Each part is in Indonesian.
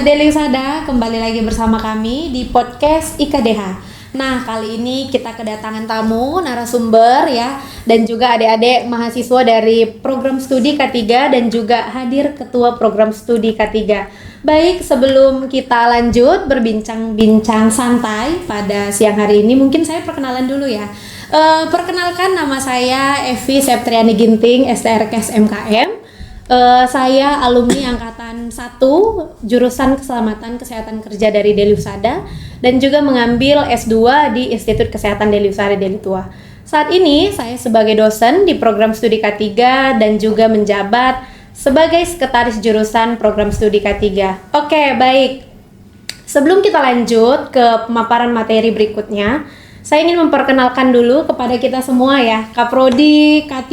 Deli Usada, kembali lagi bersama kami di podcast IKDH. Nah, kali ini kita kedatangan tamu, narasumber ya, dan juga adik-adik mahasiswa dari program studi K3 dan juga hadir ketua program studi K3. Baik, sebelum kita lanjut berbincang-bincang santai pada siang hari ini, mungkin saya perkenalan dulu ya. Perkenalkan, nama saya Evi Septriani Ginting, STRKS MKM. Saya alumni angkatan 1 jurusan Keselamatan Kesehatan Kerja dari Deli Usada dan juga mengambil S2 di Institut Kesehatan Deli Usada Deli Tua. Saat ini saya sebagai dosen di program studi K3 dan juga menjabat sebagai sekretaris jurusan program studi K3. Oke, baik. Sebelum kita lanjut ke pemaparan materi berikutnya, saya ingin memperkenalkan dulu kepada kita semua ya, Kaprodi K3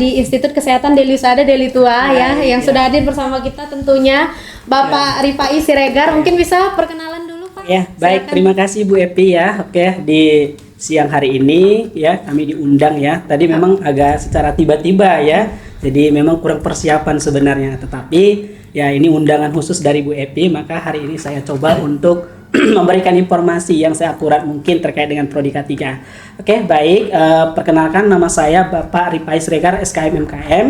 di Institut Kesehatan Deli Usada Deli Tua yang sudah hadir bersama kita tentunya Bapak Rifai Siregar. Mungkin bisa perkenalan dulu Pak. Ya, baik, terima kasih Bu Epi ya. Oke, di siang hari ini ya kami diundang ya. Tadi memang agak secara tiba-tiba ya. Jadi memang kurang persiapan sebenarnya, tetapi ya ini undangan khusus dari Bu Epi, maka hari ini saya coba untuk memberikan informasi yang seakurat mungkin terkait dengan Prodi K3. Oke, baik. Perkenalkan, nama saya Bapak Rifai Siregar, SKM MKM.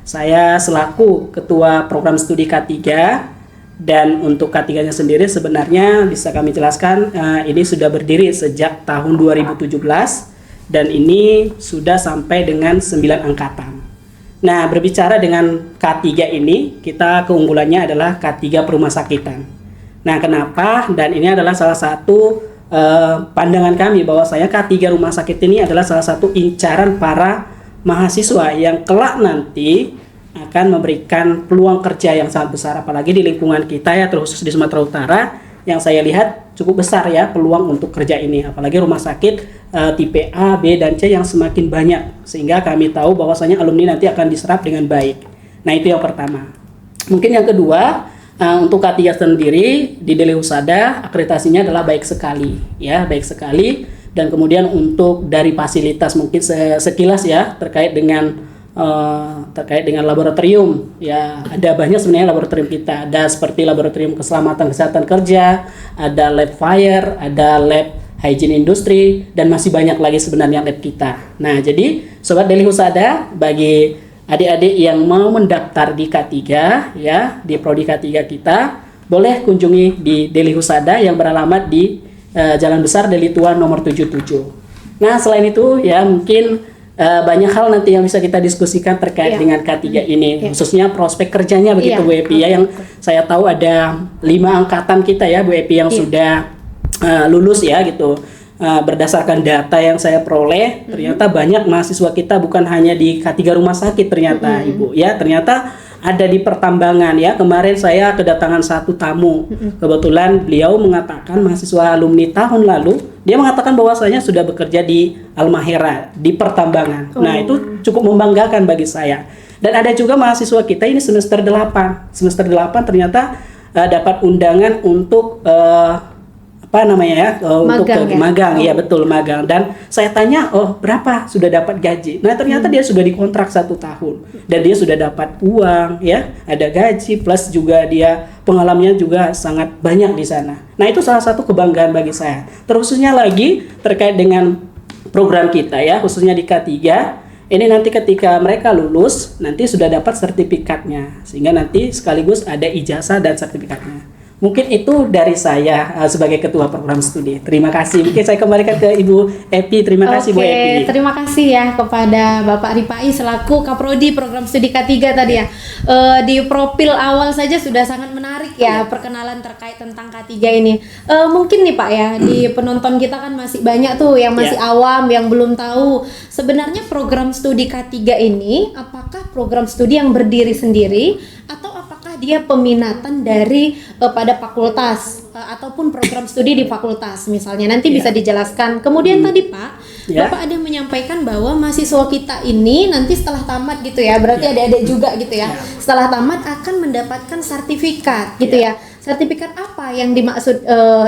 Saya selaku Ketua Program Studi K3. Dan untuk K3-nya sendiri sebenarnya bisa kami jelaskan, ini sudah berdiri sejak tahun 2017. Dan ini sudah sampai dengan 9 angkatan. Nah, berbicara dengan K3 ini, kita keunggulannya adalah K3 perumah sakitan. Nah, kenapa? Dan ini adalah salah satu pandangan kami bahwa saya K3 rumah sakit ini adalah salah satu incaran para mahasiswa yang kelak nanti akan memberikan peluang kerja yang sangat besar, apalagi di lingkungan kita ya, terkhusus di Sumatera Utara yang saya lihat cukup besar ya peluang untuk kerja ini, apalagi rumah sakit tipe A, B, dan C yang semakin banyak, sehingga kami tahu bahwasanya alumni nanti akan diserap dengan baik. Nah, itu yang pertama. Mungkin yang kedua, untuk K3 sendiri di Deli Usada akreditasinya adalah baik sekali ya, baik sekali. Dan kemudian untuk dari fasilitas mungkin sekilas ya terkait dengan laboratorium ya, ada banyak sebenarnya laboratorium kita. Ada seperti laboratorium keselamatan kesehatan kerja, ada lab fire, ada lab hygiene industri, dan masih banyak lagi sebenarnya lab kita. Nah, jadi sobat Deli Usada, bagi adik-adik yang mau mendaftar di K3 ya, di prodi K3 kita, boleh kunjungi di Deli Usada yang beralamat di Jalan Besar Deli Tua nomor 77. Nah, selain itu ya mungkin banyak hal nanti yang bisa kita diskusikan terkait dengan K3 ini, khususnya prospek kerjanya begitu Bu Epi ya, yang saya tahu ada 5 angkatan kita ya Bu Epi yang sudah lulus ya gitu. Berdasarkan data yang saya peroleh, ternyata banyak mahasiswa kita bukan hanya di K3 rumah sakit ternyata Ibu ya, ternyata ada di pertambangan ya. Kemarin saya kedatangan satu tamu, kebetulan beliau mengatakan mahasiswa alumni tahun lalu, dia mengatakan bahwasanya sudah bekerja di Almahera di pertambangan. Nah, itu cukup membanggakan bagi saya. Dan ada juga mahasiswa kita ini semester 8 ternyata dapat undangan untuk untuk magang ya, betul, magang. Dan saya tanya, oh berapa sudah dapat gaji? Nah, ternyata dia sudah dikontrak 1 tahun dan dia sudah dapat uang ya, ada gaji plus juga dia pengalamannya juga sangat banyak di sana. Nah, itu salah satu kebanggaan bagi saya. Terkhususnya lagi terkait dengan program kita ya, khususnya di K3. Ini nanti ketika mereka lulus nanti sudah dapat sertifikatnya, sehingga nanti sekaligus ada ijazah dan sertifikatnya. Mungkin itu dari saya sebagai ketua program studi. Terima kasih. Mungkin saya kembalikan ke Ibu Epi. Terima kasih Bu Epi. Terima kasih ya kepada Bapak Rifai selaku Kaprodi program studi K3 tadi ya. Di profil awal saja sudah sangat menarik ya perkenalan terkait tentang K3 ini. Mungkin nih Pak ya, di penonton kita kan masih banyak tuh yang masih awam, yang belum tahu sebenarnya program studi K3 ini apakah program studi yang berdiri sendiri atau apakah dia peminatan dari pada fakultas ataupun program studi di fakultas misalnya, nanti bisa dijelaskan. Kemudian tadi Pak Ya. Bapak ada menyampaikan bahwa mahasiswa kita ini nanti setelah tamat gitu ya, berarti adik-adik juga gitu ya. Setelah tamat akan mendapatkan sertifikat gitu ya. Sertifikat apa yang dimaksud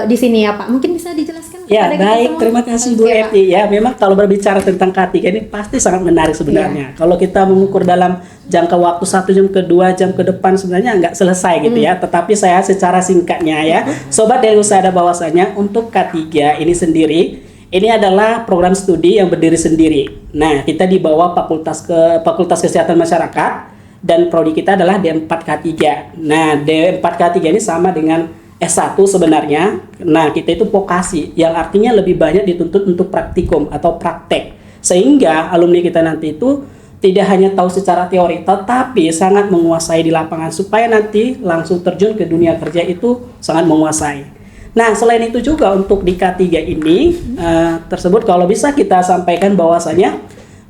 di sini ya Pak? Mungkin bisa dijelaskan Ya, kepada kita baik. semua? Terima kasih Bu Oke, Pak. Epi. Ya, memang kalau berbicara tentang K3 ini pasti sangat menarik sebenarnya. Kalau kita mengukur dalam jangka waktu 1 jam ke 2 jam ke depan sebenarnya nggak selesai gitu ya. Tetapi saya secara singkatnya ya, Sobat dari Usada bahwasanya untuk K3 ini sendiri, ini adalah program studi yang berdiri sendiri. Nah, kita di bawah Fakultas Kesehatan Masyarakat dan prodi kita adalah D4K3. Nah, D4K3 ini sama dengan S1 sebenarnya. Nah, kita itu vokasi yang artinya lebih banyak dituntut untuk praktikum atau praktek. Sehingga alumni kita nanti itu tidak hanya tahu secara teori, tetapi sangat menguasai di lapangan supaya nanti langsung terjun ke dunia kerja itu sangat menguasai. Nah, selain itu juga untuk di K3 ini tersebut kalau bisa kita sampaikan bahwasanya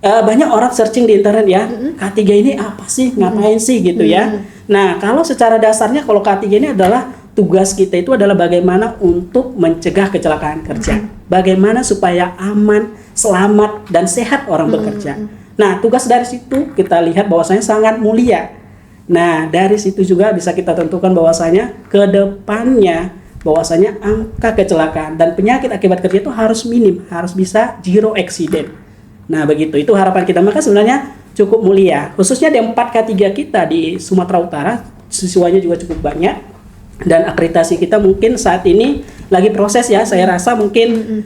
banyak orang searching di internet ya, K3 ini apa sih, ngapain sih gitu ya. Nah, kalau secara dasarnya kalau K3 ini adalah tugas kita itu adalah bagaimana untuk mencegah kecelakaan kerja. Bagaimana supaya aman, selamat, dan sehat orang bekerja. Nah, tugas dari situ kita lihat bahwasanya sangat mulia. Nah, dari situ juga bisa kita tentukan bahwasanya ke depannya bahwasanya angka kecelakaan dan penyakit akibat kerja itu harus minim, harus bisa zero accident. Nah, begitu. Itu harapan kita. Maka sebenarnya cukup mulia. Khususnya di 4K3 kita di Sumatera Utara, siswanya juga cukup banyak. Dan akreditasi kita mungkin saat ini lagi proses ya. Saya rasa mungkin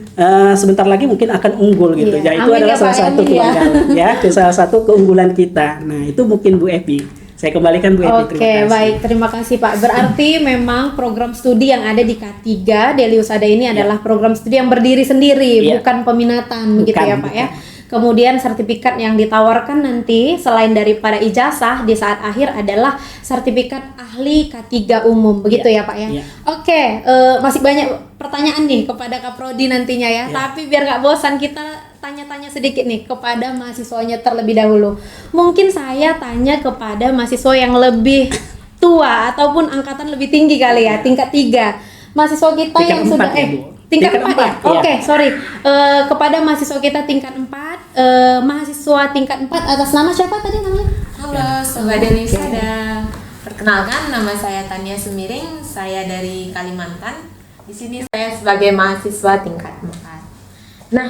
sebentar lagi mungkin akan unggul gitu. Ya, itu adalah salah satu keunggulan ya. Salah satu keunggulan kita. Nah, itu mungkin Bu Epi. Saya kembalikan Bu Epi. Oke, baik. Terima kasih Pak. Berarti memang program studi yang ada di K3 Deli Usada ini adalah program studi yang berdiri sendiri, bukan peminatan begitu ya Pak ya. Kemudian sertifikat yang ditawarkan nanti selain daripada ijazah di saat akhir adalah sertifikat ahli K3 umum begitu ya Pak ya. Oke, masih banyak pertanyaan nih kepada Kaprodi nantinya ya. Tapi biar nggak bosan kita tanya-tanya sedikit nih kepada mahasiswanya terlebih dahulu. Mungkin saya tanya kepada mahasiswa yang lebih tua ataupun angkatan lebih tinggi kali ya, tingkat 3. Mahasiswa kita tingkat yang sudah tingkat 4 ya? Oke, sorry. Kepada mahasiswa kita tingkat 4, mahasiswa tingkat 4 atas nama siapa tadi namanya? Halo Sobat Deli Usada. Perkenalkan, nama saya Tania Sumiring, saya dari Kalimantan. Di sini saya sebagai mahasiswa tingkat 4. Nah,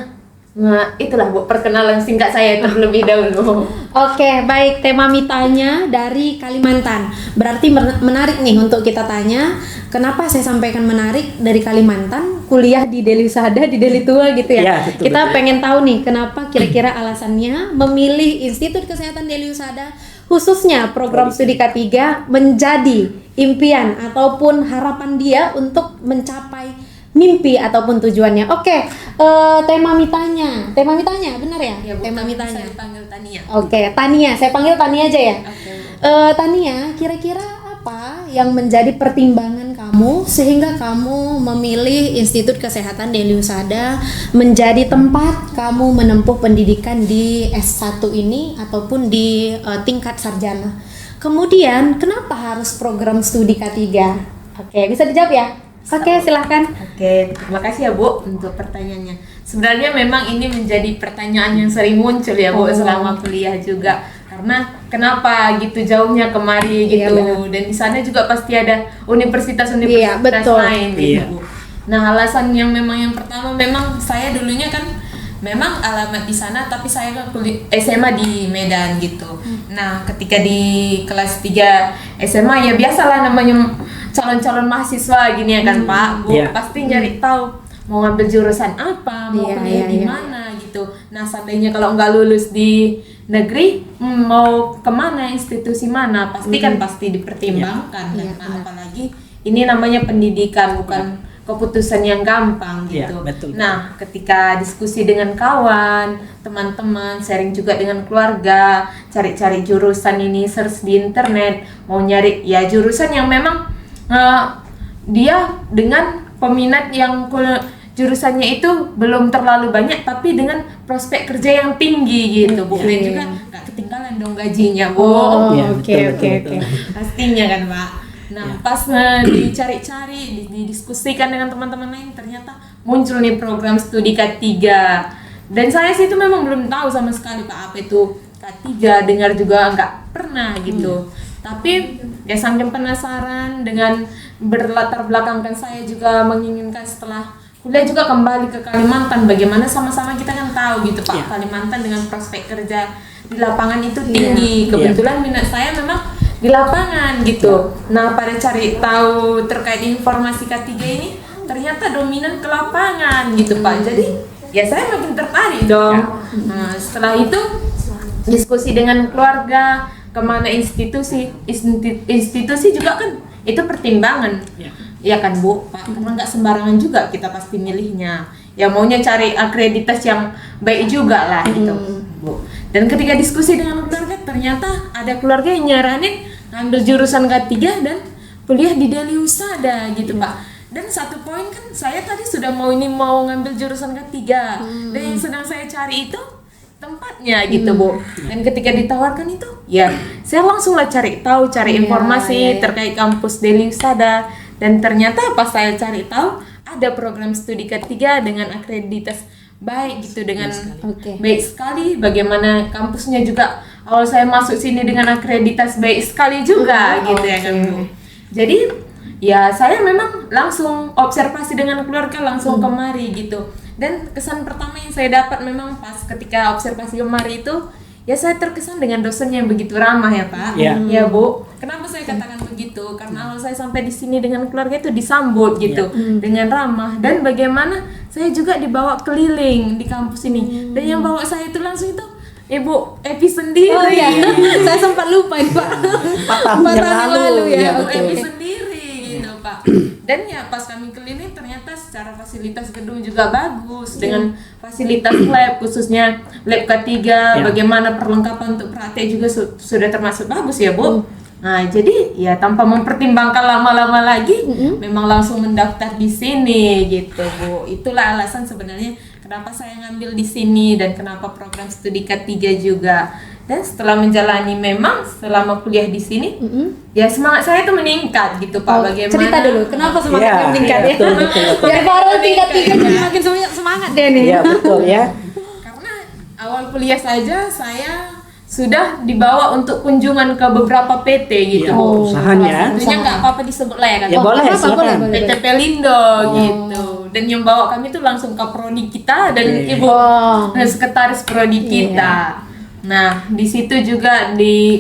itulah Bu perkenalan singkat saya terlebih dahulu. Oke, baik. Tema mitanya dari Kalimantan. Berarti menarik nih untuk kita tanya. Kenapa saya sampaikan menarik dari Kalimantan? Kuliah di Deli Usada, di Deli Tua gitu ya. Ya, betul, kita betul. pengen tahu nih kenapa kira-kira alasannya memilih Institut Kesehatan Deli Usada, khususnya program studi K3 menjadi impian ataupun harapan dia untuk mencapai mimpi ataupun tujuannya. Oke, tema mitanya benar ya? Ya, Bu, tema tapi mitanya. saya panggil Tania. Oke, Tania, saya panggil Tania aja ya. Oke. Tania, kira-kira apa yang menjadi pertimbangan kamu sehingga kamu memilih Institut Kesehatan Deli Usada menjadi tempat kamu menempuh pendidikan di S1 ini ataupun di tingkat sarjana? Kemudian, kenapa harus program studi K3? Oke, bisa dijawab ya? Oke, silahkan. Oke, terima kasih ya Bu untuk pertanyaannya. Sebenarnya memang ini menjadi pertanyaan yang sering muncul ya Bu selama kuliah juga. Karena kenapa gitu jauhnya kemari gitu. Dan di sana juga pasti ada universitas-universitas lain gitu Bu. Nah, alasan yang pertama memang saya dulunya kan memang alamat di sana tapi saya kan SMA di Medan gitu. Nah, ketika di kelas 3 SMA ya biasalah namanya calon-calon mahasiswa gini ya kan Pak, Bu, pasti nyari tahu mau ngambil jurusan apa, mau kuliah di mana gitu. Nah, seandainya kalau nggak lulus di negeri, mau kemana, institusi mana, pasti kan pasti dipertimbangkan. Nah, apalagi ini namanya pendidikan, bukan keputusan yang gampang gitu. Betul. Nah, ketika diskusi dengan kawan, teman-teman, sharing juga dengan keluarga, cari-cari jurusan ini, search di internet, mau nyari ya jurusan yang memang dia dengan peminat yang jurusannya itu belum terlalu banyak tapi dengan prospek kerja yang tinggi gitu. Bukan juga nggak ketinggalan dong gajinya Bu. Oke. Pastinya kan Pak. Nah, pas dicari-cari, didiskusikan dengan teman-teman lain, ternyata muncul nih program studi K3 Dan saya sih itu memang belum tahu sama sekali Pak apa itu K3, dengar juga nggak pernah gitu. Tapi ya saking penasaran dengan berlatar belakangkan saya juga menginginkan setelah kuliah juga kembali ke Kalimantan, bagaimana sama-sama kita kan tahu gitu Pak, Kalimantan dengan prospek kerja di lapangan itu tinggi. Kebetulan minat saya memang di lapangan gitu. Nah, pada cari tahu terkait informasi K3 ini ternyata dominan ke lapangan gitu Pak. Jadi ya saya makin tertarik dong. Nah, setelah itu diskusi dengan keluarga, kemana institusi juga kan itu pertimbangan. Ya kan Bu, Pak, karena nggak sembarangan juga kita pasti milihnya. Ya maunya cari akreditas yang baik juga lah gitu, Bu. Dan ketika diskusi dengan keluarga, ternyata ada keluarga yang nyaranin ngambil jurusan K3 dan kuliah di Deli Husada gitu, Pak. Dan satu poin kan saya tadi sudah mau ngambil jurusan K3 dan yang sedang saya cari itu tempatnya gitu Bu. Dan ketika ditawarkan itu, ya saya langsung lah cari informasi terkait kampus Deli Husada. Dan ternyata pas saya cari tahu ada program studi K3 dengan akreditas baik gitu, dengan baik sekali, bagaimana kampusnya juga awal saya masuk sini dengan akreditas baik sekali juga gitu ya kan Bu. Jadi ya saya memang langsung observasi dengan keluarga, langsung kemari gitu. Dan kesan pertama yang saya dapat memang pas ketika observasi kemari itu, ya saya terkesan dengan dosen yang begitu ramah ya Pak. Ya Bu. Kenapa saya katakan begitu? Karena awal saya sampai di sini dengan keluarga itu disambut gitu dengan ramah, dan bagaimana saya juga dibawa keliling di kampus ini. Dan yang bawa saya itu langsung itu Ibu Epi sendiri. Oh iya. Saya sempat lupa ini Pak. 4 tahun yang lalu ya, Bu Epi sendiri gitu Pak. Dan ya pas kami keliling ternyata secara fasilitas gedung juga bagus, dengan fasilitas lab, khususnya lab K3, bagaimana perlengkapan untuk praktek juga sudah termasuk bagus ya Bu. Nah jadi ya tanpa mempertimbangkan lama-lama lagi, memang langsung mendaftar di sini gitu Bu. Itulah alasan sebenarnya kenapa saya ngambil di sini dan kenapa program studi K3 juga. Dan setelah menjalani memang selama kuliah di sini, ya semangat saya itu meningkat gitu Pak. Bagaimana? Cerita dulu, kenapa semangatnya meningkat ya? Betul. Biar baru tingkat 3 jadi makin semangat deh nih. Iya betul ya. Karena awal kuliah saja saya sudah dibawa untuk kunjungan ke beberapa PT gitu. Perusahaan ya. Tentunya nggak apa-apa disebut lah ya kan. Ya boleh, silakan. PT Pelindo gitu. Dan yang bawa kami itu langsung ke prodi kita dan Ibu sekretaris prodi kita. Nah, di situ juga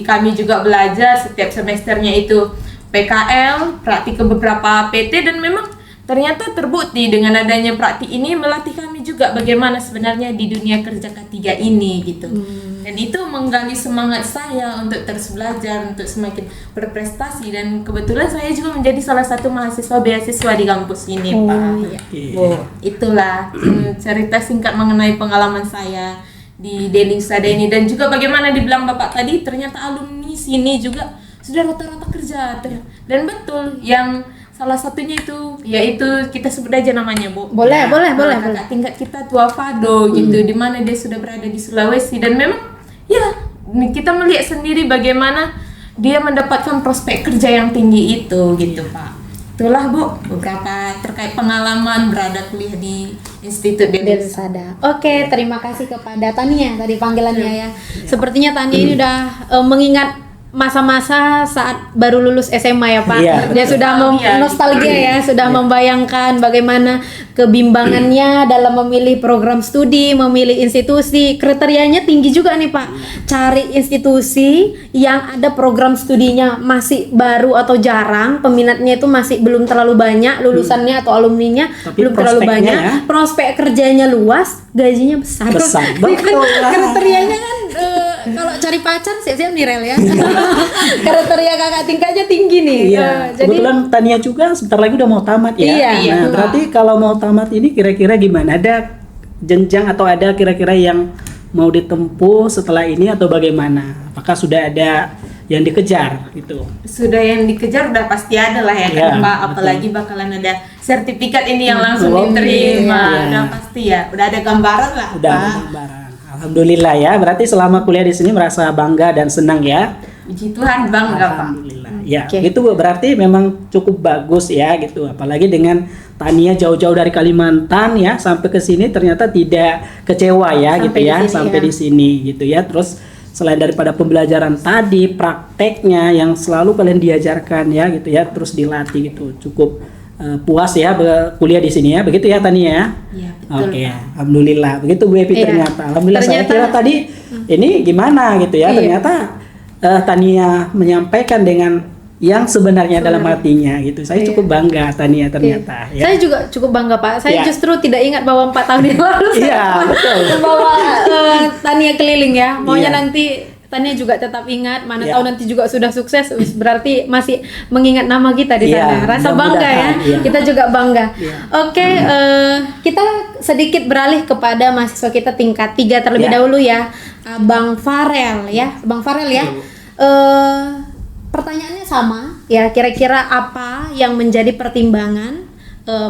kami juga belajar setiap semesternya itu PKL, praktik ke beberapa PT, dan memang ternyata terbukti dengan adanya praktik ini melatih kami juga bagaimana sebenarnya di dunia kerja K3 ini gitu. Dan itu menggali semangat saya untuk terus belajar, untuk semakin berprestasi, dan kebetulan saya juga menjadi salah satu mahasiswa beasiswa di kampus ini Pak. Itulah cerita singkat mengenai pengalaman saya di Deli Husada ini, dan juga bagaimana dibilang Bapak tadi ternyata alumni sini juga sudah rata-rata kerja. Dan betul, yang salah satunya itu yaitu kita sebut aja namanya Bu. Boleh. Kakak tingkat kita Tua Fado gitu, di mana dia sudah berada di Sulawesi, dan memang ya kita melihat sendiri bagaimana dia mendapatkan prospek kerja yang tinggi itu gitu Pak. Itulah Bu beberapa terkait pengalaman berada kuliah di Institut Deli Husada. Oke, terima kasih kepada Tania tadi panggilannya ya. Sepertinya Tania ini udah mengingat masa-masa saat baru lulus SMA ya Pak. Dia sudah nostalgia ya, sudah membayangkan bagaimana kebimbangannya dalam memilih program studi, memilih institusi. Kriterianya tinggi juga nih Pak. Cari institusi yang ada program studinya masih baru atau jarang, peminatnya itu masih belum terlalu banyak, lulusannya atau alumninya belum terlalu banyak, prospek kerjanya luas, gajinya besar. Betul. Kriterianya kan kalau cari pacar siap-siap nih Rel ya. Kriteria kakak tingkatnya tinggi nih. Jadi kebetulan Tania juga sebentar lagi udah mau tamat ya. Nah, berarti kalau mau tamat ini kira-kira gimana? Ada jenjang atau ada kira-kira yang mau ditempuh setelah ini atau bagaimana? Apakah sudah ada yang dikejar gitu? Sudah yang dikejar udah pasti ada lah ya kan Pak. Apalagi bakalan ada sertifikat ini yang langsung diterima. Udah pasti ya. Udah ada gambaran lah Udah Pak. ada gambaran. Alhamdulillah ya. Berarti selama kuliah di sini merasa bangga dan senang ya. Puji Tuhan bangga Pak. Alhamdulillah. Ya, Oke. itu Bu, berarti memang cukup bagus ya gitu. Apalagi dengan Tania jauh-jauh dari Kalimantan ya sampai ke sini ternyata tidak kecewa ya Sampai gitu di ya, sini, sampai ya. di sini gitu ya. Terus selain daripada pembelajaran tadi, prakteknya yang selalu kalian diajarkan ya gitu ya, terus dilatih gitu. Cukup puas ya kuliah di sini ya. Begitu ya Tania ya? Iya, betul. Oke, alhamdulillah. Begitu Bu Epi Iya. ternyata. Alhamdulillah saya Ternyata- kira tadi ini gimana gitu ya. Iya. Ternyata Tania menyampaikan dengan yang sebenarnya dalam hatinya gitu. Saya Iya. cukup bangga Tania ternyata Iya. ya. Saya juga cukup bangga Pak. Saya Iya. justru tidak ingat bahwa 4 tahun yang lalu Iya, saya betul. membawa Tania keliling ya. Maunya Iya. nanti Tania juga tetap ingat. Mana Iya. tahu nanti juga sudah sukses, berarti masih mengingat nama kita di Iya, sana. Rasa bangga ya. mudah-mudahan, iya. Kita juga bangga. Iya. Oke, kita sedikit beralih kepada mahasiswa kita tingkat 3 terlebih Iya. dahulu ya. Bang Farel ya, Bang Farel ya. Iya, Bu. Pertanyaannya sama ya, kira-kira apa yang menjadi pertimbangan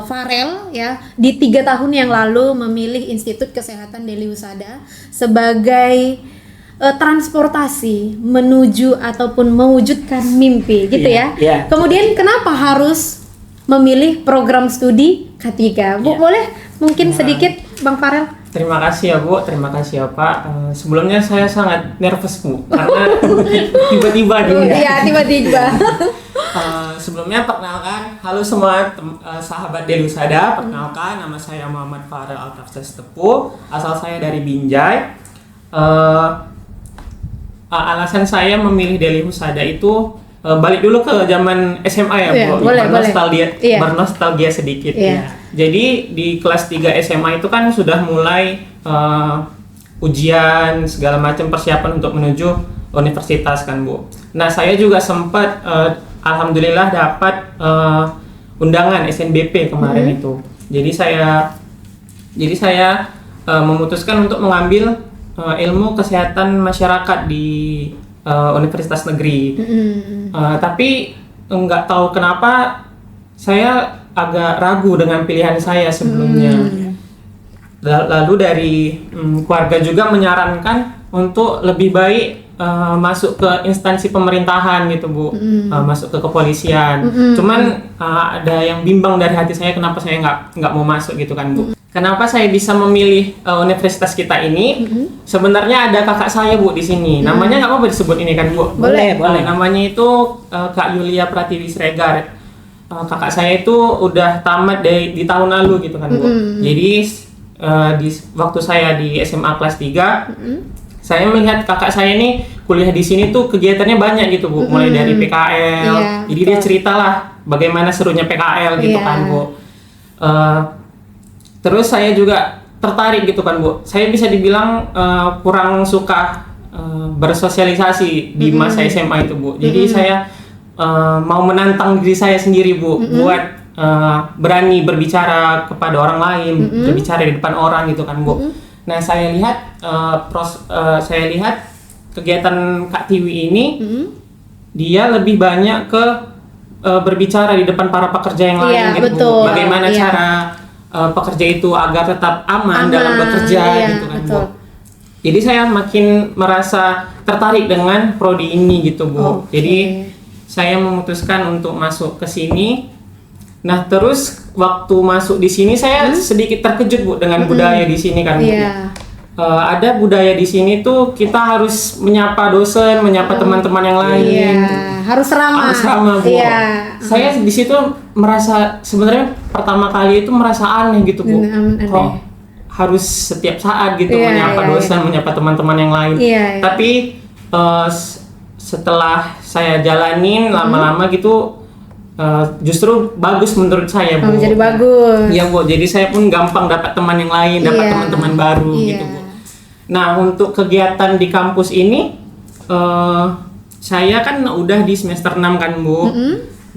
Farel ya di 3 tahun yang lalu memilih Institut Kesehatan Deli Husada sebagai transportasi menuju ataupun mewujudkan mimpi gitu Iya, ya. iya. Kemudian kenapa harus memilih program studi K3? Bu, Iya. boleh mungkin sedikit Bang Farel? Terima kasih ya Bu, terima kasih ya Pak. Sebelumnya saya sangat nervous Bu, karena tiba-tiba diundang. Iya, tiba-tiba. Sebelumnya perkenalkan, halo semua sahabat Deli Husada. Perkenalkan, nama saya Muhammad Farel Altafsas Tepu, asal saya dari Binjai. Alasan saya memilih Deli Husada itu balik dulu ke zaman SMA ya Iya, Bu, boleh, bernostalgia, Iya. bernostalgia sedikit. Iya. Jadi di kelas 3 SMA itu kan sudah mulai ujian segala macam persiapan untuk menuju universitas kan Bu. Nah saya juga sempat alhamdulillah dapat undangan SNBP kemarin itu. Jadi saya memutuskan untuk mengambil ilmu kesehatan masyarakat di universitas negeri. Tapi nggak tahu kenapa saya agak ragu dengan pilihan saya sebelumnya. Lalu dari keluarga juga menyarankan untuk lebih baik masuk ke instansi pemerintahan gitu Bu, masuk ke kepolisian. Cuman ada yang bimbang dari hati saya kenapa saya nggak mau masuk gitu kan Bu. Kenapa saya bisa memilih universitas kita ini? Sebenarnya ada kakak saya Bu di sini. Namanya nggak apa-apa disebut ini kan Bu? Boleh, boleh. Namanya itu Kak Yulia Pratiwi Sregar. Kakak saya itu udah tamat di tahun lalu gitu kan Bu. Jadi di waktu saya di SMA kelas 3, saya melihat kakak saya ini kuliah di sini tuh kegiatannya banyak gitu Bu. Mulai dari PKL. Iya, Jadi betul. dia ceritalah bagaimana serunya PKL gitu Iya. kan Bu. Terus saya juga tertarik gitu kan Bu. Saya bisa dibilang kurang suka bersosialisasi di masa SMA itu Bu. Jadi saya mau menantang diri saya sendiri Bu, buat berani berbicara kepada orang lain, berbicara di depan orang gitu kan Bu. Nah saya lihat kegiatan Kak Tiwi ini dia lebih banyak ke berbicara di depan para pekerja yang lain Iya, gitu betul. Bu. Bagaimana Iya. cara pekerja itu agar tetap aman dalam bekerja iya, gitu kan betul. Bu. Jadi saya makin merasa tertarik dengan prodi ini gitu Bu. Oke. Jadi saya memutuskan untuk masuk ke sini. Nah, terus waktu masuk di sini saya sedikit terkejut Bu dengan budaya di sini kan Bu. Iya. Ada budaya di sini tuh kita harus menyapa dosen, menyapa teman-teman yang lain. Iya, harus ramah. Harus ramah Bu. Iya. Saya di situ merasa sebenarnya pertama kali itu merasa aneh gitu Bu. Aneh. Kok harus setiap saat gitu Iya, menyapa iya, dosen, menyapa teman-teman yang lain. Iya, iya. Tapi setelah saya jalanin lama-lama gitu justru bagus menurut saya Bu. Jadi bagus. Iya Bu, jadi saya pun gampang dapat teman yang lain, dapat Iya. teman-teman baru Iya. gitu Bu. Nah untuk kegiatan di kampus ini, saya kan udah di semester 6 kan Bu.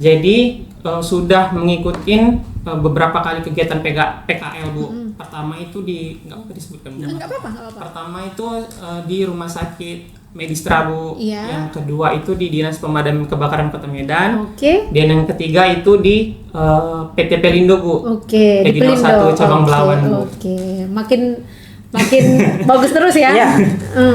Jadi sudah mengikuti beberapa kali kegiatan PKL Bu. Pertama itu nggak apa disebutkan Bu. Nggak apa-apa, nggak apa-apa. Pertama itu di rumah sakit Medistra Bu. Iya. Yang kedua itu di Dinas Pemadam Kebakaran Kota Medan. Oke. Dan yang ketiga itu di PT Pelindo Bu. Oke, di Pelindo Pelindo. 1 cabang Oke, Belawan Bu. Oke, makin makin bagus terus ya. Iya.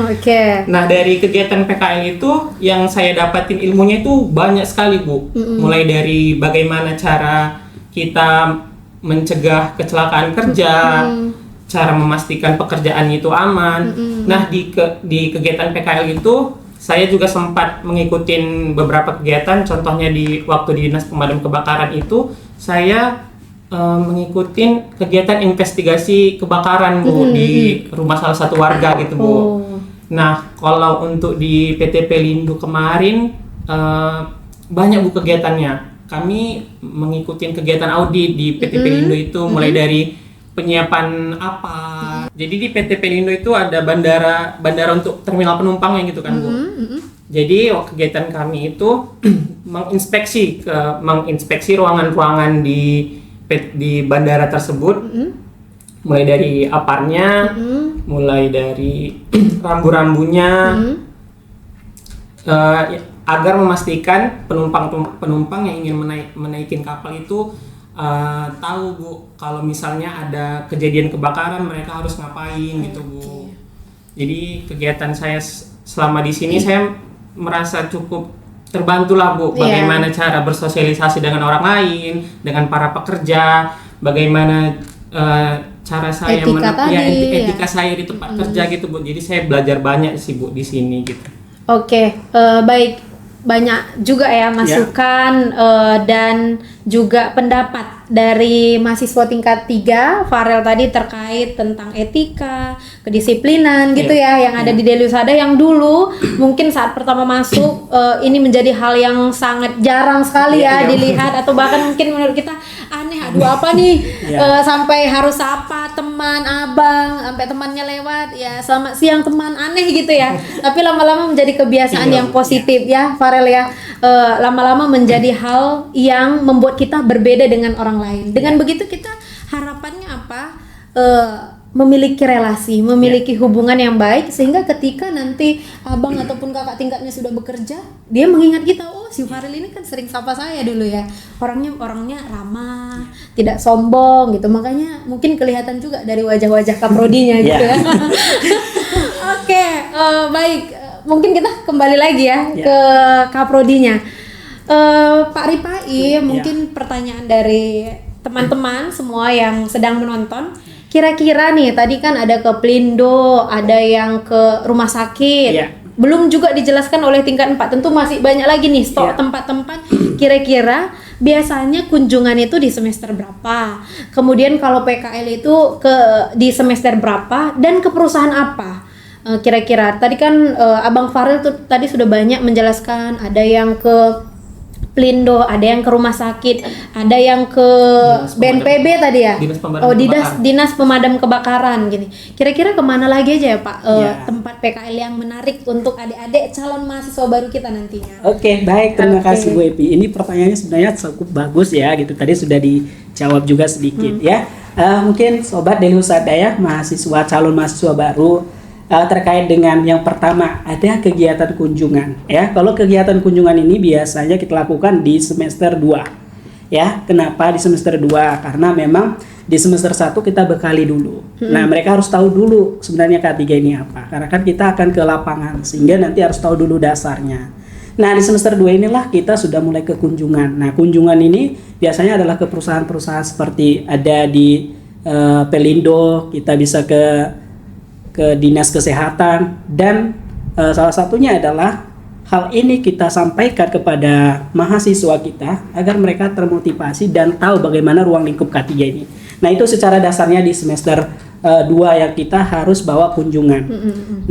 Oke. Nah, dari kegiatan PKL itu yang saya dapatin ilmunya itu banyak sekali, Bu. Mulai dari bagaimana cara kita mencegah kecelakaan kerja, cara memastikan pekerjaan itu aman. Nah, di kegiatan PKL itu saya juga sempat mengikuti beberapa kegiatan, contohnya di waktu di Dinas Pemadam Kebakaran itu saya mengikuti kegiatan investigasi kebakaran, Bu, di rumah salah satu warga gitu, Bu. Nah, kalau untuk di PT Pelindo kemarin banyak, Bu, kegiatannya. Kami mengikuti kegiatan audit di PT Pelindo itu mulai dari penyiapan apa. Jadi di PT Pelindo itu ada bandara untuk terminal penumpang yang gitu kan, Bu. Jadi kegiatan kami itu menginspeksi ruangan-ruangan di bandara tersebut, mulai dari aparnya, mulai dari rambu-rambunya, agar memastikan penumpang yang ingin menaikin kapal itu tahu, Bu, kalau misalnya ada kejadian kebakaran mereka harus ngapain gitu, Bu. Jadi kegiatan saya selama di sini saya merasa cukup terbantulah, Bu, bagaimana cara bersosialisasi dengan orang lain, dengan para pekerja, bagaimana cara saya etika saya di tempat kerja gitu, Bu. Jadi saya belajar banyak sih, Bu, di sini gitu. Oke, baik, banyak juga ya masukan dan juga pendapat dari mahasiswa tingkat 3 Farel tadi terkait tentang etika, kedisiplinan gitu ya yang ada di Deliusada, yang dulu mungkin saat pertama masuk ini menjadi hal yang sangat jarang sekali dilihat, atau bahkan mungkin menurut kita aneh, aduh apa nih sampai harus sapa teman, abang, sampai temannya lewat ya selamat siang teman, aneh gitu ya. Tapi lama-lama menjadi kebiasaan yang positif ya Farel ya. Lama-lama menjadi hal yang membuat kita berbeda dengan orang lain. Dengan begitu kita harapannya apa? Memiliki relasi, memiliki hubungan yang baik, sehingga ketika nanti abang ataupun kakak tingkatnya sudah bekerja, dia mengingat kita, oh si Farel ini kan sering sapa saya dulu ya, orangnya ramah, tidak sombong gitu. Makanya mungkin kelihatan juga dari wajah-wajah kaprodinya gitu ya. Oke, baik, mungkin kita kembali lagi ya ke kaprodinya. Pak Ripai, mungkin pertanyaan dari teman-teman semua yang sedang menonton. Kira-kira nih, tadi kan ada ke Pelindo, ada yang ke rumah sakit. Belum juga dijelaskan oleh tingkat 4. Tentu masih banyak lagi nih stok tempat-tempat. Kira-kira biasanya kunjungan itu di semester berapa? Kemudian kalau PKL itu di semester berapa dan ke perusahaan apa? Kira-kira tadi kan Abang Farel tuh tadi sudah banyak menjelaskan, ada yang ke Pelindo, ada yang ke rumah sakit, ada yang ke BNPB tadi ya. Dinas Pemadam Kebakaran gini. Kira-kira kemana lagi aja ya Pak tempat PKL yang menarik untuk adik-adik calon mahasiswa baru kita nantinya? Oke, baik, terima kasih Bu Epi. Ini pertanyaannya sebenarnya cukup bagus ya gitu. Tadi sudah dijawab juga sedikit ya. Mungkin sobat Deliusada ya, calon mahasiswa baru, terkait dengan yang pertama, ada kegiatan kunjungan ya. Kalau kegiatan kunjungan ini biasanya kita lakukan di semester 2 ya. Kenapa di semester 2? Karena memang di semester 1 kita bekali dulu. Nah, mereka harus tahu dulu sebenarnya K3 ini apa, karena kan kita akan ke lapangan, sehingga nanti harus tahu dulu dasarnya. Nah, di semester 2 inilah kita sudah mulai ke kunjungan. Nah, kunjungan ini biasanya adalah ke perusahaan-perusahaan seperti ada di Pelindo, kita bisa ke Dinas Kesehatan, dan salah satunya adalah hal ini kita sampaikan kepada mahasiswa kita agar mereka termotivasi dan tahu bagaimana ruang lingkup K3 ini. Nah, itu secara dasarnya di semester 2 yang kita harus bawa kunjungan.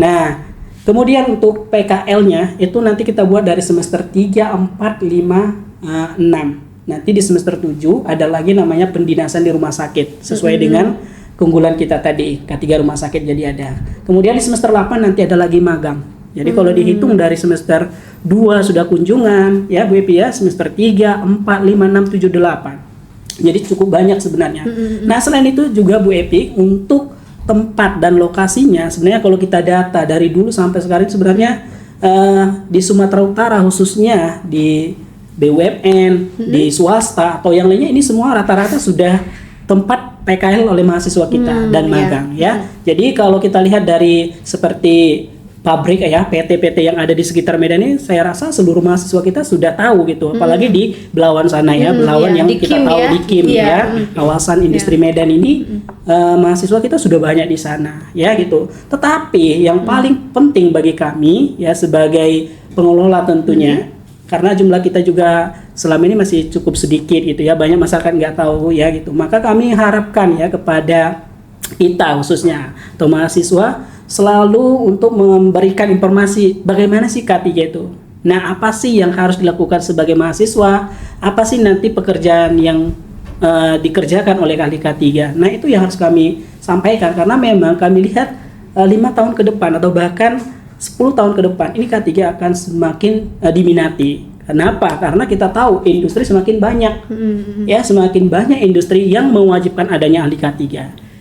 Nah, kemudian untuk PKL-nya itu nanti kita buat dari semester 3, 4, 5, 6. Nanti di semester 7 ada lagi namanya pendinasan di rumah sakit sesuai dengan keunggulan kita tadi, K3 rumah sakit jadi ada. Kemudian di semester 8 nanti ada lagi magang. Jadi kalau dihitung dari semester 2 sudah kunjungan ya Bu Epi ya, semester 3, 4, 5, 6, 7, 8. Jadi cukup banyak sebenarnya. Nah, selain itu juga Bu Epi, untuk tempat dan lokasinya sebenarnya kalau kita data dari dulu sampai sekarang sebenarnya di Sumatera Utara khususnya di BUMN, di swasta atau yang lainnya, ini semua rata-rata sudah tempat PKL oleh mahasiswa kita dan magang ya. Jadi kalau kita lihat dari seperti pabrik ya, PT-PT yang ada di sekitar Medan ini, saya rasa seluruh mahasiswa kita sudah tahu gitu, apalagi di Belawan sana ya, Belawan yang di kita Kim tahu ya. di Kim ya, kawasan industri Medan ini, mahasiswa kita sudah banyak di sana ya gitu. Tetapi yang paling penting bagi kami ya sebagai pengelola tentunya, karena jumlah kita juga selama ini masih cukup sedikit gitu ya, banyak masyarakat nggak tahu ya gitu, maka kami harapkan ya kepada kita khususnya atau mahasiswa selalu untuk memberikan informasi bagaimana sih K3 itu. Nah, apa sih yang harus dilakukan sebagai mahasiswa? Apa sih nanti pekerjaan yang dikerjakan oleh ahli K3? Nah, itu yang harus kami sampaikan karena memang kami lihat 5 tahun ke depan atau bahkan 10 tahun ke depan ini K3 akan semakin diminati. Kenapa? Karena kita tahu industri semakin banyak. Ya, semakin banyak industri yang mewajibkan adanya ahli K3.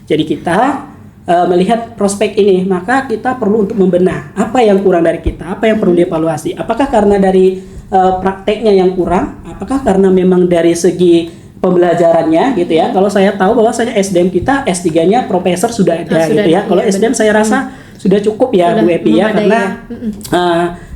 Jadi kita melihat prospek ini, maka kita perlu untuk membenah apa yang kurang dari kita, apa yang perlu dievaluasi. Apakah karena dari prakteknya yang kurang, apakah karena memang dari segi pembelajarannya gitu ya. Kalau saya tahu bahwasanya SDM kita S3-nya profesor sudah ada gitu ya. Kalau SDM saya rasa sudah cukup ya Bu Epi ya, karena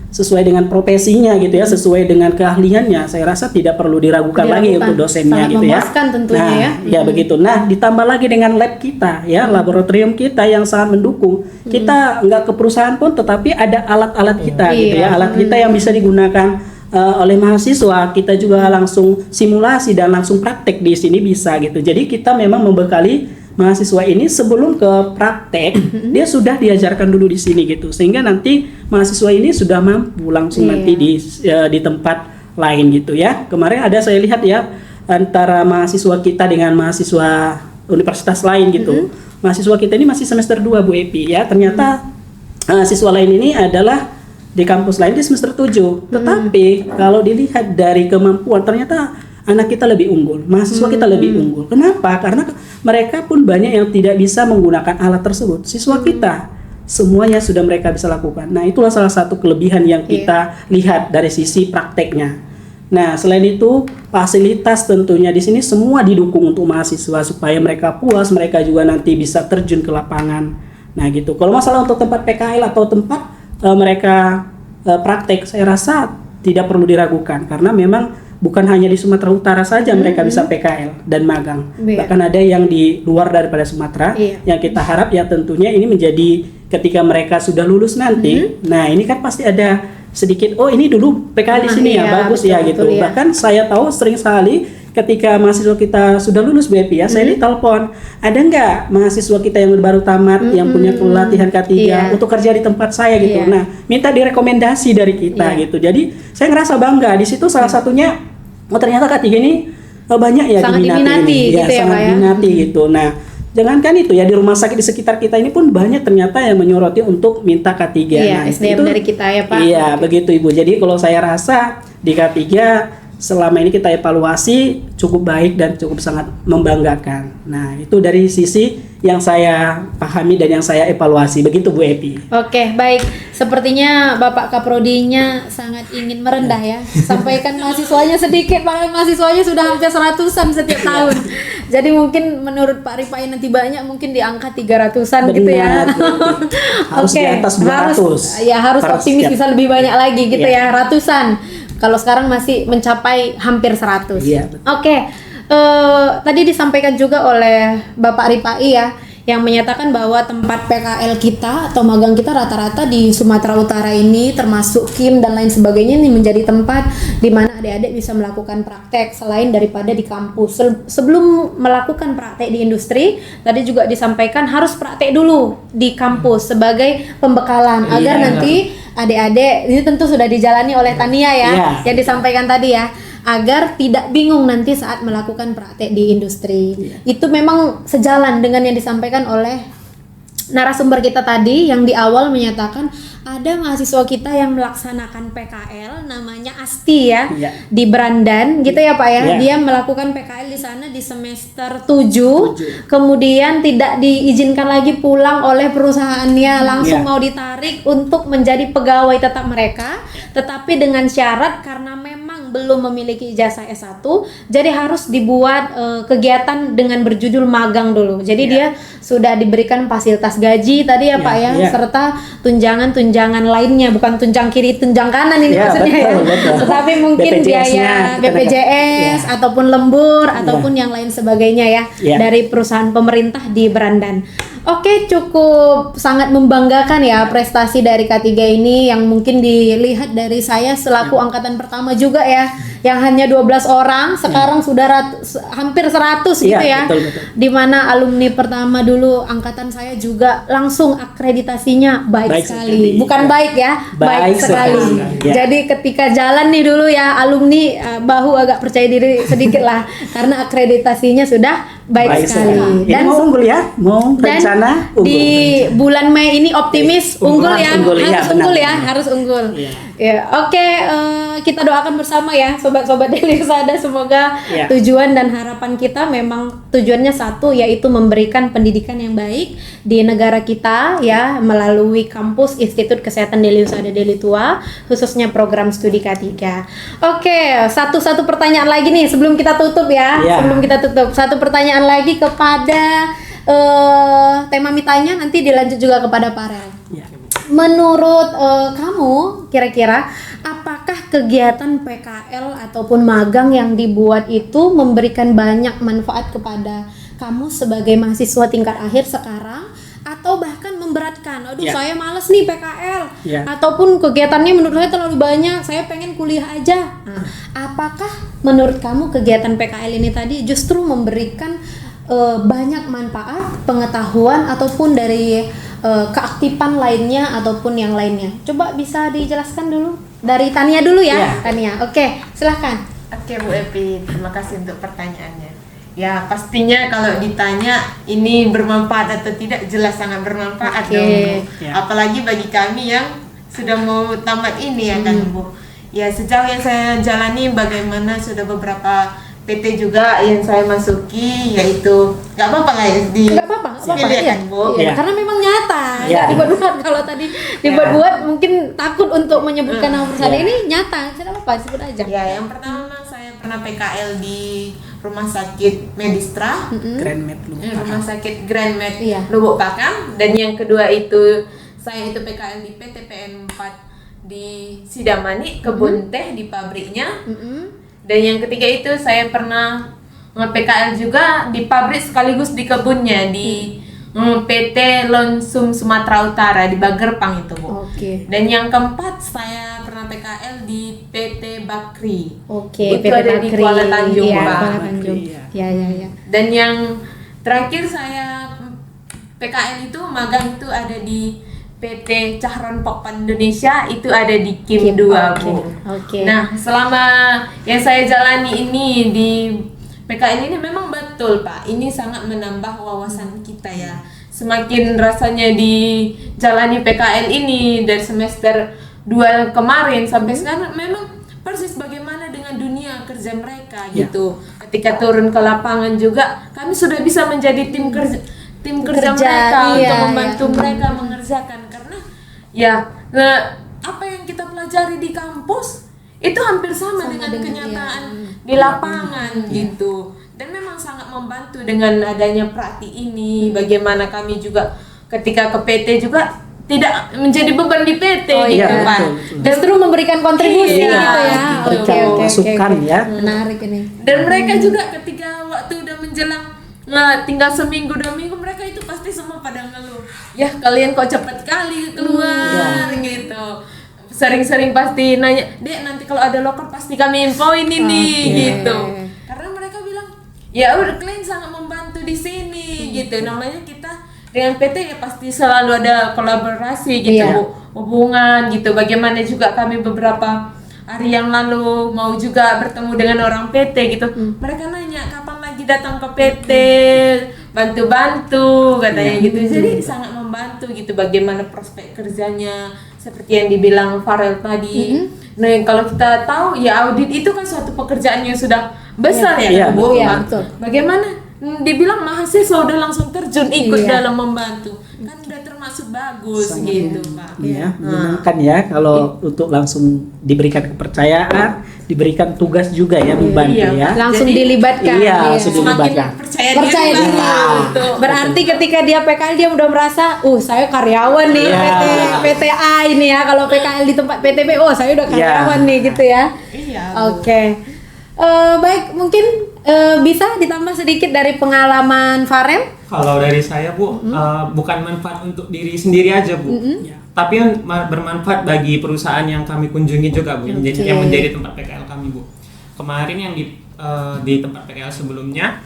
sesuai dengan profesinya gitu ya, sesuai dengan keahliannya, saya rasa tidak perlu diragukan lagi untuk dosennya. Sangat gitu ya. memuaskan tentunya nah, ya begitu. Nah, ditambah lagi dengan lab kita ya, laboratorium kita yang sangat mendukung. Kita nggak ke perusahaan pun, tetapi ada alat-alat kita gitu ya, alat kita yang bisa digunakan oleh mahasiswa. Kita juga langsung simulasi dan langsung praktek di sini bisa gitu. Jadi kita memang membekali mahasiswa ini sebelum ke praktek dia sudah diajarkan dulu di sini gitu, sehingga nanti mahasiswa ini sudah mampu langsung nanti di tempat lain gitu ya. Kemarin ada saya lihat ya antara mahasiswa kita dengan mahasiswa universitas lain gitu. Mahasiswa kita ini masih semester 2 Bu Epi ya, ternyata siswa lain ini adalah di kampus lain di semester 7. Tetapi kalau dilihat dari kemampuan ternyata anak kita lebih unggul, mahasiswa kita lebih unggul. Kenapa? Karena mereka pun banyak yang tidak bisa menggunakan alat tersebut. Siswa kita semuanya sudah mereka bisa lakukan. Nah, itulah salah satu kelebihan yang kita lihat dari sisi prakteknya. Nah, selain itu fasilitas tentunya di sini semua didukung untuk mahasiswa supaya mereka puas, mereka juga nanti bisa terjun ke lapangan. Nah, gitu. Kalau masalah untuk tempat PKL atau tempat mereka praktek, saya rasa tidak perlu diragukan karena memang bukan hanya di Sumatera Utara saja mereka bisa PKL dan magang. Bahkan ada yang di luar daripada Sumatera. Yang kita harap ya tentunya ini menjadi ketika mereka sudah lulus nanti. Nah, ini kan pasti ada sedikit ini dulu PKL di sini ya, bagus betul, ya gitu. Betul, bahkan saya tahu sering sekali ketika mahasiswa kita sudah lulus Bu Epi ya, saya ditelepon, ada nggak mahasiswa kita yang baru tamat yang punya pelatihan K3 untuk kerja di tempat saya gitu. Nah, minta direkomendasi dari kita gitu. Jadi saya ngerasa bangga di situ. Salah satunya ternyata K3 ini banyak ya sangat diminati gitu ya, sangat diminati gitu. Nah, jangankan itu ya, di rumah sakit di sekitar kita ini pun banyak ternyata yang menyoroti untuk minta K3. Nah, SDM itu dari kita ya Pak. Iya, begitu Ibu. Jadi kalau saya rasa di K3 selama ini kita evaluasi cukup baik dan cukup sangat membanggakan. Nah, itu dari sisi yang saya pahami dan yang saya evaluasi. Begitu Bu Epi. Oke, baik. Sepertinya Bapak Kaprodinya sangat ingin merendah ya. Sampaikan mahasiswanya sedikit, padahal mahasiswanya sudah hampir 100-an setiap tahun. Jadi mungkin menurut Pak Rifai nanti banyak, mungkin di angka 300-an gitu ya. Harus di atas 200. Harus optimis bisa lebih banyak lagi gitu ya, ratusan. Kalau sekarang masih mencapai hampir 100. Oke. Tadi disampaikan juga oleh Bapak Rifai ya, yang menyatakan bahwa tempat PKL kita atau magang kita rata-rata di Sumatera Utara ini, termasuk Kim dan lain sebagainya, ini menjadi tempat di mana adik-adik bisa melakukan praktek selain daripada di kampus. Sebelum melakukan praktek di industri, tadi juga disampaikan harus praktek dulu di kampus sebagai pembekalan agar nanti adik-adik, ini tentu sudah dijalani oleh Tania ya, yang disampaikan tadi ya, agar tidak bingung nanti saat melakukan praktek di industri. Itu memang sejalan dengan yang disampaikan oleh narasumber kita tadi yang di awal menyatakan ada mahasiswa kita yang melaksanakan PKL namanya Asti ya, di Brandan gitu ya Pak ya. Dia melakukan PKL di sana di semester 7. Kemudian tidak diizinkan lagi pulang oleh perusahaannya, langsung mau ditarik untuk menjadi pegawai tetap mereka, tetapi dengan syarat karena memang yang belum memiliki ijazah S1, jadi harus dibuat kegiatan dengan berjudul magang dulu. Jadi dia sudah diberikan fasilitas gaji tadi ya Pak ya, serta tunjangan-tunjangan lainnya, bukan tunjang kiri, tunjang kanan ini maksudnya betul. Tetapi mungkin biaya BPJS ataupun lembur ataupun yang lain sebagainya ya dari perusahaan pemerintah di Berandan. Oke, cukup sangat membanggakan ya prestasi dari K3 ini yang mungkin dilihat dari saya selaku angkatan pertama juga ya, yang hanya 12 orang sekarang sudah hampir 100 gitu ya. Betul. Dimana alumni pertama dulu angkatan saya juga langsung akreditasinya baik sekali. Bukan baik ya, baik sekali. Jadi ketika jalan nih dulu ya alumni bahu agak percaya diri sedikit lah karena akreditasinya sudah baik sekali. Dan mau unggul ya, mau rencana unggul. Di bulan Mei ini optimis unggul ya, harus unggul. Ya, oke, kita doakan bersama ya sobat-sobat Daily Usada, semoga tujuan dan harapan kita memang tujuannya satu, yaitu memberikan pendidikan yang baik di negara kita ya melalui kampus Institut Kesehatan Daily Usada Deli Tua, khususnya program studi K3. Oke, satu pertanyaan lagi nih sebelum kita tutup ya. Sebelum kita tutup, satu pertanyaan lagi kepada tema mitanya, nanti dilanjut juga kepada Farel. Menurut kamu kira-kira apakah kegiatan PKL ataupun magang yang dibuat itu memberikan banyak manfaat kepada kamu sebagai mahasiswa tingkat akhir sekarang, atau bahkan memberatkan? Aduh, saya males nih PKL, ataupun kegiatannya menurut saya terlalu banyak, saya pengen kuliah aja. Nah, apakah menurut kamu kegiatan PKL ini tadi justru memberikan banyak manfaat, pengetahuan ataupun dari keaktifan lainnya ataupun yang lainnya? Coba bisa dijelaskan dulu dari Tania dulu ya. Tania, oke, silahkan. Oke Bu Epi, terima kasih untuk pertanyaannya. Ya pastinya kalau ditanya ini bermanfaat atau tidak, jelas sangat bermanfaat dong. Apalagi bagi kami yang sudah mau tamat ini ya kan Bu. Ya sejauh yang saya jalani, bagaimana sudah beberapa PT juga yang saya masuki, yaitu nggak apa-apa lah ya nggak apa-apa kan Bu. Karena memang nyata, nggak dibuat-buat. Kalau tadi dibuat-buat mungkin takut untuk menyebutkan nama perusahaan, ini nyata, tidak apa-apa, sebut aja. Ya, yang pertama saya pernah PKL di Rumah Sakit Medistra, Grand Med Rumah Sakit Grand Med Lubuk Pakam, dan yang kedua itu saya itu PKL di PTPN 4 di Sidamani, kebun teh di pabriknya. Dan yang ketiga itu saya pernah PKL juga di pabrik sekaligus di kebunnya di PT Lonsum Sumatera Utara di Bagerpang itu Bu. Dan yang keempat saya pernah PKL di PT Bakri. PT Itu ada Bakri di Kuala Tanjung Pak. Kuala Tanjung. Ya. Dan yang terakhir saya PKL itu magang itu ada di PT Cahron Pokpan Indonesia, itu ada di Kim 2 Bu. Nah, selama yang saya jalani ini di PKL ini memang betul Pak, ini sangat menambah wawasan kita ya. Semakin rasanya dijalani PKL ini dari semester 2 kemarin sampai sekarang, memang persis bagaimana dengan dunia kerja mereka gitu. Ketika turun ke lapangan juga kami sudah bisa menjadi tim kerja mereka untuk membantu mereka mengerjakan, karena apa yang kita pelajari di kampus itu hampir sama dengan kenyataan di lapangan gitu. Dan memang sangat membantu dengan adanya praktik ini. Bagaimana kami juga ketika ke PT juga tidak menjadi beban di PT gitu Pak. Justru memberikan kontribusi gitu ya. Masukan ya. Menarik ini. Dan mereka juga ketika waktu udah menjelang tinggal seminggu 2 minggu, mereka itu pasti semua pada ngeluh, ya kalian kok cepet kali keluar gitu. Sering-sering pasti nanya, Dek nanti kalau ada loker pasti kami infoin ini gitu. Karena mereka bilang ya udah kalian sangat membantu di sini gitu. Namanya kita dengan PT ya pasti selalu ada kolaborasi gitu, hubungan gitu. Bagaimana juga kami beberapa hari yang lalu mau juga bertemu dengan orang PT gitu. Mereka nanya kapan lagi datang ke PT, bantu-bantu katanya gitu. Jadi sangat membantu gitu bagaimana prospek kerjanya, seperti yang dibilang Farel tadi. Nah, kalau kita tahu ya audit itu kan suatu pekerjaan yang sudah besar Bu. Bagaimana dibilang mahasiswa udah langsung terjun ikut dalam membantu, kan udah termasuk bagus gitu Pak. Menyenangkan ya kalau untuk langsung diberikan kepercayaan diberikan tugas juga ya membantu ya. Langsung Jadi, dilibatkan. Iya, langsung Semakin dilibatkan. percaya diri lah untuk Berarti ketika dia PKL dia udah merasa, saya karyawan nih Iya. PTA ini ya. Kalau PKL di tempat PTB, saya udah karyawan nih gitu ya. Iya. Oke. Baik, mungkin bisa ditambah sedikit dari pengalaman Farel? Kalau dari saya Bu, bukan manfaat untuk diri sendiri aja Bu, tapi bermanfaat bagi perusahaan yang kami kunjungi juga Bu, yang menjadi tempat PKL kami Bu. Kemarin yang di tempat PKL sebelumnya,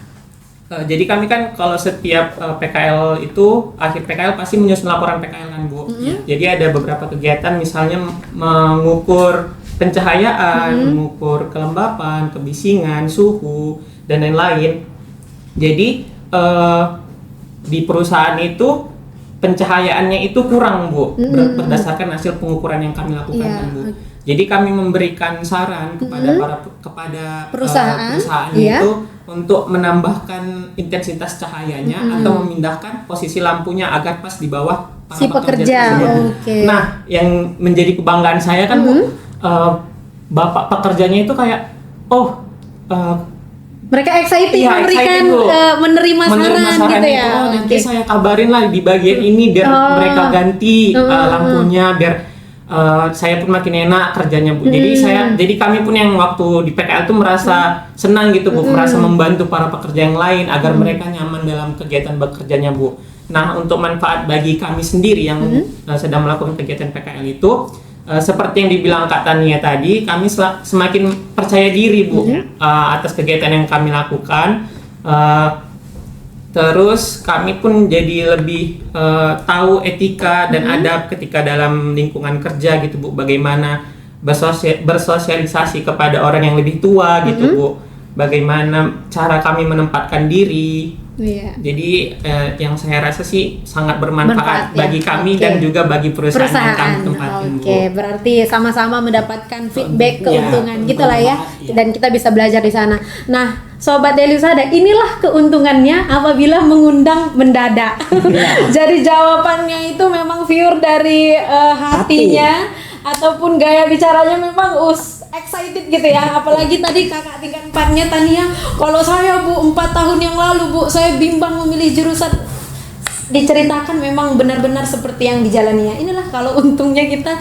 jadi kami kan kalau setiap PKL itu akhir PKL pasti menyusun laporan PKL kan Bu. Jadi ada beberapa kegiatan misalnya mengukur pencahayaan, mengukur kelembapan, kebisingan, suhu dan lain-lain. Jadi di perusahaan itu pencahayaannya itu kurang Bu, berdasarkan hasil pengukuran yang kami lakukan kan Bu. Jadi kami memberikan saran kepada Perusahaan, itu untuk menambahkan intensitas cahayanya atau memindahkan posisi lampunya agar pas di bawah para Si pekerja. tersebut. Oke. Nah, yang menjadi kebanggaan saya kan Bu, bapak pekerjanya itu kayak Mereka excited iya, memberikan excited, Bu. menerima saran gitu ya. itu, nanti Oke. saya kabarin lah di bagian ini biar mereka ganti lampunya biar saya pun makin enak kerjanya Bu. Jadi kami pun yang waktu di PKL tuh merasa senang gitu Bu, merasa membantu para pekerja yang lain agar mereka nyaman dalam kegiatan bekerjanya Bu. Nah, untuk manfaat bagi kami sendiri yang sedang melakukan kegiatan PKL itu seperti yang dibilang Kak Tania tadi, kami semakin percaya diri Bu atas kegiatan yang kami lakukan. Terus kami pun jadi lebih tahu etika dan adab ketika dalam lingkungan kerja gitu Bu. Bagaimana bersosialisasi kepada orang yang lebih tua gitu Bu. Bagaimana cara kami menempatkan diri. Iya. Jadi yang saya rasa sih sangat bermanfaat Manfaat, ya. bagi kami Oke. dan juga bagi perusahaan yang kami tempatin Bu. Oke, berarti sama-sama mendapatkan feedback, keuntungan Ya, gitulah ya. bermanfaat, ya. Dan kita bisa belajar di sana. Nah, Sobat Daily Husada, inilah keuntungannya apabila mengundang mendadak. Jadi jawabannya itu memang pure dari hatinya ataupun gaya bicaranya memang excited gitu ya. Apalagi tadi kakak tingkat 4-nya Tania, kalau saya Bu 4 tahun yang lalu Bu, saya bimbang memilih jurusan. Diceritakan memang benar-benar seperti yang dijalaninya. Inilah kalau untungnya kita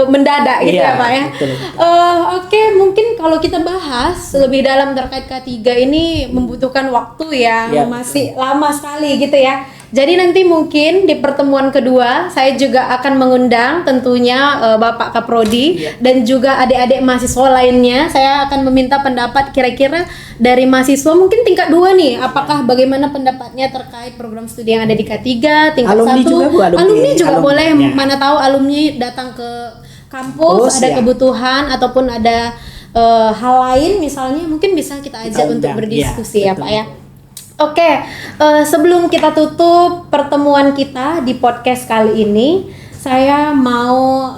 mendadak gitu ya Pak ya. Betul. Oke, mungkin kalau kita bahas lebih dalam terkait K3 ini membutuhkan waktu yang masih lama sekali gitu ya. Jadi nanti mungkin di pertemuan kedua saya juga akan mengundang tentunya Bapak Kaprodi dan juga adik-adik mahasiswa lainnya. Saya akan meminta pendapat kira-kira dari mahasiswa mungkin tingkat 2 nih, apakah bagaimana pendapatnya terkait program studi yang ada di K3, tingkat Alumni 1. juga, Bu, alumni juga boleh, ya. mana tahu alumni datang ke kampus, ada ya. kebutuhan ataupun ada hal lain misalnya mungkin bisa kita ajak untuk undang, berdiskusi ya, ya Pak betul. ya. Oke, sebelum kita tutup pertemuan kita di podcast kali ini, saya mau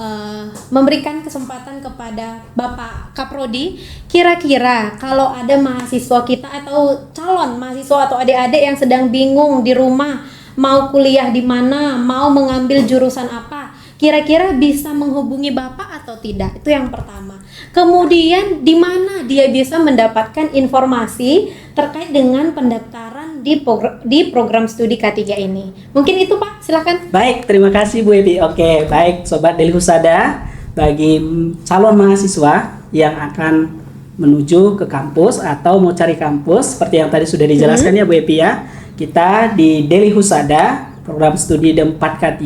memberikan kesempatan kepada Bapak Kaprodi. Kira-kira kalau ada mahasiswa kita atau calon mahasiswa atau adik-adik yang sedang bingung di rumah mau kuliah di mana, mau mengambil jurusan apa, kira-kira bisa menghubungi Bapak atau tidak? Itu yang pertama. Kemudian di mana dia bisa mendapatkan informasi terkait dengan pendaftaran di program studi K3 ini? Mungkin itu Pak, silakan. Baik, terima kasih Bu Ebi. Oke, baik Sobat Daily Husada, bagi calon mahasiswa yang akan menuju ke kampus atau mau cari kampus seperti yang tadi sudah dijelaskan ya Bu Ebi ya. Kita di Daily Husada program studi D4 K3.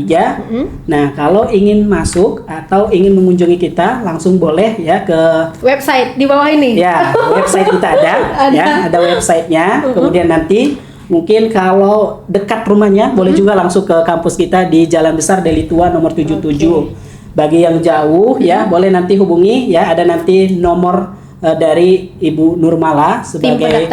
Nah, kalau ingin masuk atau ingin mengunjungi kita, langsung boleh ya ke Website di bawah ini. ya, website kita ada. Ya, ada websitenya. Kemudian nanti mungkin kalau dekat rumahnya boleh juga langsung ke kampus kita di Jalan Besar Deli Tua nomor 77. Bagi yang jauh ya, boleh nanti hubungi ya, ada nanti nomor dari Ibu Nurmala sebagai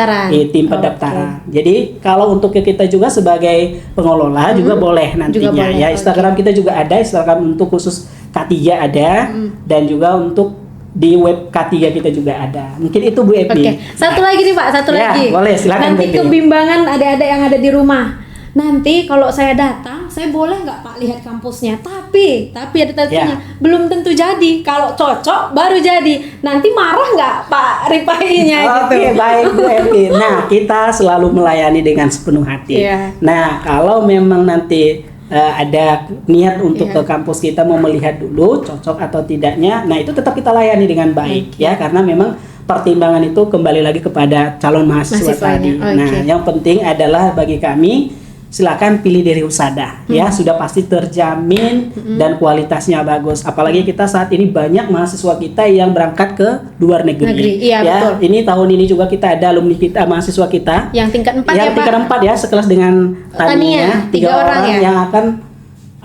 tim pendaftaran. Jadi kalau untuk kita juga sebagai pengelola juga boleh nantinya juga boleh, ya. Instagram kita juga ada, Instagram untuk khusus K3 ada dan juga untuk di web K3 kita juga ada. Mungkin itu Bu Epi. Oke, satu lagi nih Pak, satu Ya, lagi. boleh, silakan, Nanti Bu Epi. kebimbangan ada yang ada di rumah. nanti kalau saya datang, saya boleh nggak Pak lihat kampusnya? Tapi ada tentunya, belum tentu jadi. Kalau cocok baru jadi. Nanti marah nggak Pak Ripainya gitu? Oke, baik Bu Epi. Nah, kita selalu melayani dengan sepenuh hati. Iya. Nah, kalau memang nanti ada niat untuk ke kampus kita mau melihat dulu cocok atau tidaknya, nah itu tetap kita layani dengan baik ya, karena memang pertimbangan itu kembali lagi kepada calon mahasiswa tadi. Nah, yang penting adalah bagi kami silakan pilih dari Husada ya, sudah pasti terjamin dan kualitasnya bagus. Apalagi kita saat ini banyak mahasiswa kita yang berangkat ke luar negeri. Iya, Ya, betul. ini tahun ini juga kita ada alumni kita, mahasiswa kita Yang tingkat 4 yang ya Pak? tingkat 4 ya, sekelas dengan Tania, 3 orang ya? yang akan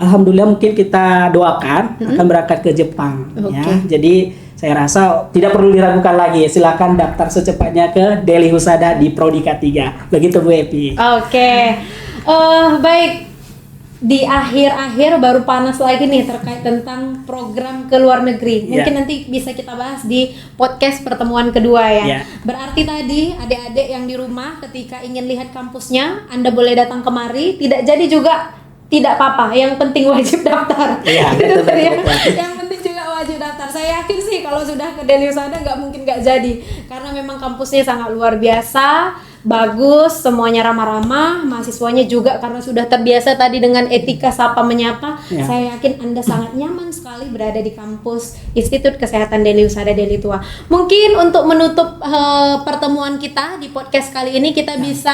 alhamdulillah mungkin kita doakan akan berangkat ke Jepang ya. Jadi saya rasa tidak perlu diragukan lagi, silakan daftar secepatnya ke Deli Husada di Prodi K3. Begitu Bu Epi. Oke. Baik, di akhir-akhir baru panas lagi nih terkait tentang program ke luar negeri. Mungkin nanti bisa kita bahas di podcast pertemuan kedua ya. Berarti tadi adik-adik yang di rumah ketika ingin lihat kampusnya, Anda boleh datang kemari. Tidak jadi juga tidak apa-apa. Yang penting wajib daftar. Iya, Gitu betul. ya. Yang penting juga wajib daftar. Saya yakin sih kalau sudah ke Deli Husada nggak mungkin nggak jadi, karena memang kampusnya sangat luar biasa. Bagus, semuanya ramah-ramah, mahasiswanya juga karena sudah terbiasa tadi dengan etika sapa menyapa. Saya yakin Anda sangat nyaman sekali berada di kampus Institut Kesehatan Deli Husada Deli Tua. Mungkin untuk menutup pertemuan kita di podcast kali ini, kita bisa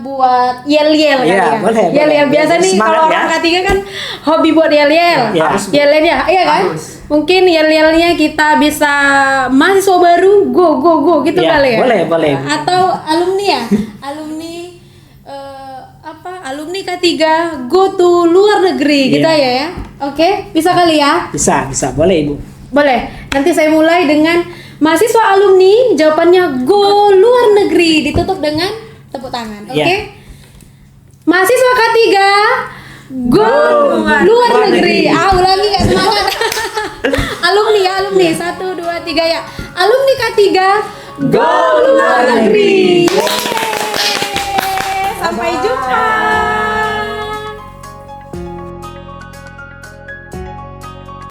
buat yel-yel kali ya. Boleh. Yel-yel biasa nih, Semangat kalau orang ya. K3 kan hobi buat yel-yel. Yel-yel ya, iya kan? Harus. Mungkin yel-yelnya kita bisa mahasiswa baru go gitu kali ya. Boleh. Atau alumni ya, alumni alumni K3 go to luar negeri gitu ya. Oke, bisa kali ya? Bisa, boleh Ibu. Boleh. Nanti saya mulai dengan mahasiswa alumni, jawabannya go luar negeri, ditutup dengan tepuk tangan. Oke? Mahasiswa K3 go luar negeri. Ulangi ya, semangat. Alumni 1 2 3 ya. Alumni K3 go luar negeri. Sampai jumpa.